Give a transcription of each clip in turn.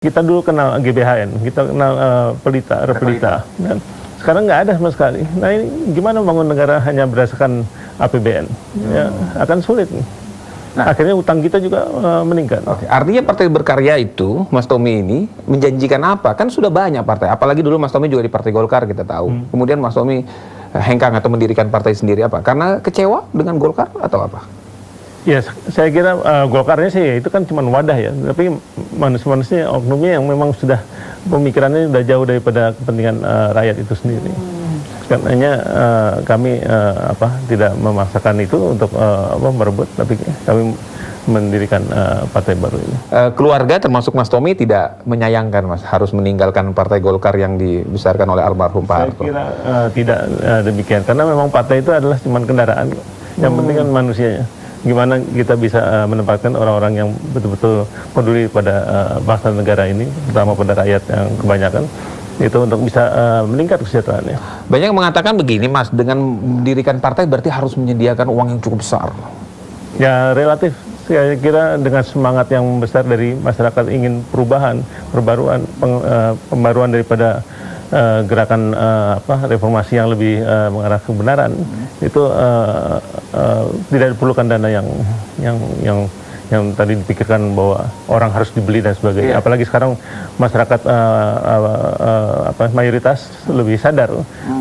Kita dulu kenal GBHN, kita kenal Pelita, Repelita. Dan sekarang nggak ada sama sekali. Nah ini gimana bangun negara hanya berdasarkan APBN? Ya, akan sulit. Nah, akhirnya utang kita juga meningkat. Oke. Artinya Partai Berkarya itu, Mas Tommy ini menjanjikan apa? Kan sudah banyak partai. Apalagi dulu Mas Tommy juga di Partai Golkar kita tahu. Kemudian Mas Tommy hengkang atau mendirikan partai sendiri apa? Karena kecewa dengan Golkar atau apa? Ya, saya kira Golkarnya sih itu kan cuma wadah ya. Tapi manusia-manusia, oknumnya yang memang sudah pemikirannya sudah jauh daripada kepentingan rakyat itu sendiri. Karenanya kami tidak memaksakan itu untuk merebut, tapi kami mendirikan partai baru ini. Keluarga termasuk Mas Tommy tidak menyayangkan Mas harus meninggalkan Partai Golkar yang dibesarkan oleh almarhum Pak Harto? Saya kira tidak demikian, karena memang partai itu adalah cuma kendaraan. Yang penting kan manusianya. Gimana kita bisa menempatkan orang-orang yang betul-betul peduli pada bangsa negara ini, terutama pada rakyat yang kebanyakan, itu untuk bisa meningkat kesejahteraannya. Banyak yang mengatakan begini Mas, dengan mendirikan partai berarti harus menyediakan uang yang cukup besar. Ya relatif, saya kira dengan semangat yang besar dari masyarakat ingin perubahan, pembaruan daripada gerakan reformasi yang lebih mengarah kebenaran, itu tidak diperlukan dana yang tadi dipikirkan bahwa orang harus dibeli dan sebagainya. Apalagi sekarang masyarakat mayoritas lebih sadar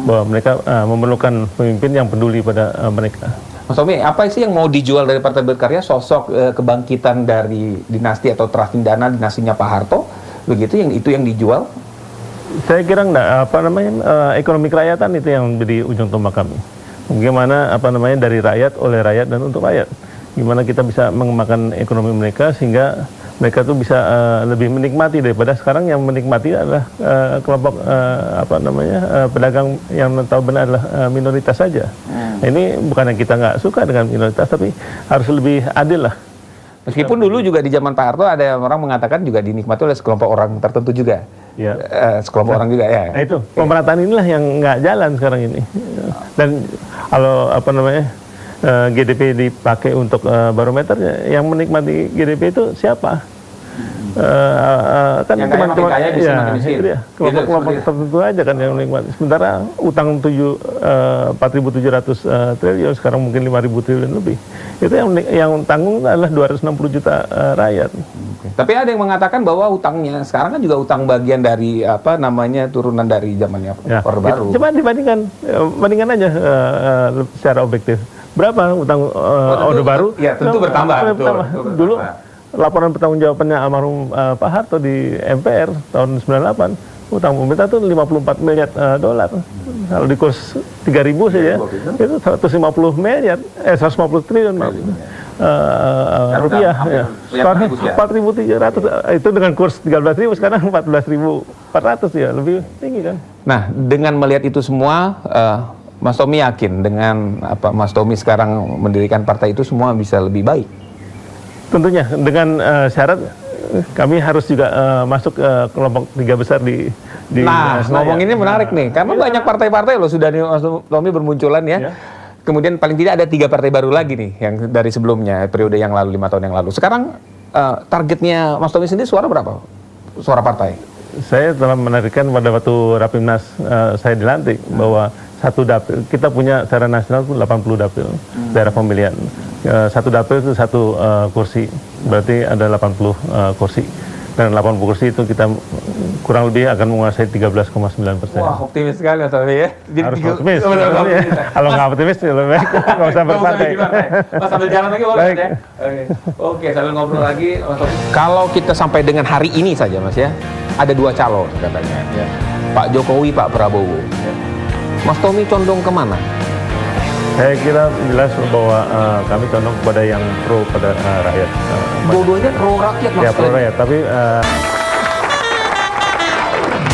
bahwa mereka memerlukan pemimpin yang peduli pada mereka. Mas Tommy, apa sih yang mau dijual dari Partai Berkarya? Sosok kebangkitan dari dinasti atau Trastindana, dinastinya Pak Harto, begitu yang dijual? Saya kira enggak, ekonomi kerakyatan itu yang menjadi ujung tombak kami. Bagaimana dari rakyat, oleh rakyat, dan untuk rakyat. Gimana kita bisa mengembangkan ekonomi mereka sehingga mereka tuh bisa lebih menikmati daripada sekarang yang menikmati adalah kelompok pedagang yang tahu benar adalah minoritas saja. Ini bukannya kita nggak suka dengan minoritas, tapi harus lebih adil lah. Meskipun dulu juga di zaman Pak Harto ada orang mengatakan juga dinikmati oleh sekelompok orang tertentu juga. Ya. Sekelompok orang juga ya. Nah itu pemerataan inilah yang nggak jalan sekarang ini. Dan kalau GDP dipakai untuk barometernya, yang menikmati GDP itu siapa? Kan cuma kelompok tertentu aja kan yang menikmati. Sementara utang 4.700 triliun sekarang mungkin 5.000 triliun lebih. Itu yang tanggung adalah 260 juta rakyat. Tapi ada yang mengatakan bahwa utangnya sekarang kan juga utang bagian dari turunan dari zamannya Orde Baru. Coba bandingkan aja secara objektif. Berapa utang Orde Baru? Ya tentu bertambah. Dulu laporan pertanggungjawabannya almarhum Pak Harto di MPR tahun 98, utang pemerintah itu 54 miliar dolar. Kalau di kurs 3.000 saja, itu 150 triliun rupiah. Ya. 4.300 itu dengan kurs 13.000, sekarang 14.400 ya, lebih tinggi kan. Nah, dengan melihat itu semua, Mas Tommy yakin dengan Mas Tommy sekarang mendirikan partai itu semua bisa lebih baik? Tentunya, dengan syarat kami harus juga masuk ke kelompok 3 besar di ngomong ini menarik nih, karena banyak partai-partai loh sudah Mas Tommy bermunculan ya. Kemudian paling tidak ada 3 partai baru lagi nih, yang dari sebelumnya, periode yang lalu, 5 tahun yang lalu. Sekarang targetnya Mas Tommy sendiri suara berapa? Suara partai? Saya telah menarikkan pada waktu Rapimnas saya dilantik, bahwa satu dapil, kita punya secara nasional itu 80 dapil daerah pemilihan. Satu dapil itu satu kursi, berarti ada 80 kursi. Dan 80 kursi itu kita kurang lebih akan menguasai 13,9%. Wah, optimis sekali Mas Tommy ya. Harus optimis. Kalau nggak optimis, lebih baik nggak usah berpartai. Mas sambil jalan lagi boleh ya? Oke, sambil ngobrol lagi. Kalau kita sampai dengan hari ini saja Mas ya, ada 2 calon katanya. Pak Jokowi, Pak Prabowo. Mas Tommy condong kemana? Saya kira jelas bahwa kami condong kepada yang pro pada rakyat. Dua-duanya pro rakyat Mas. Ya pro rakyat, tapi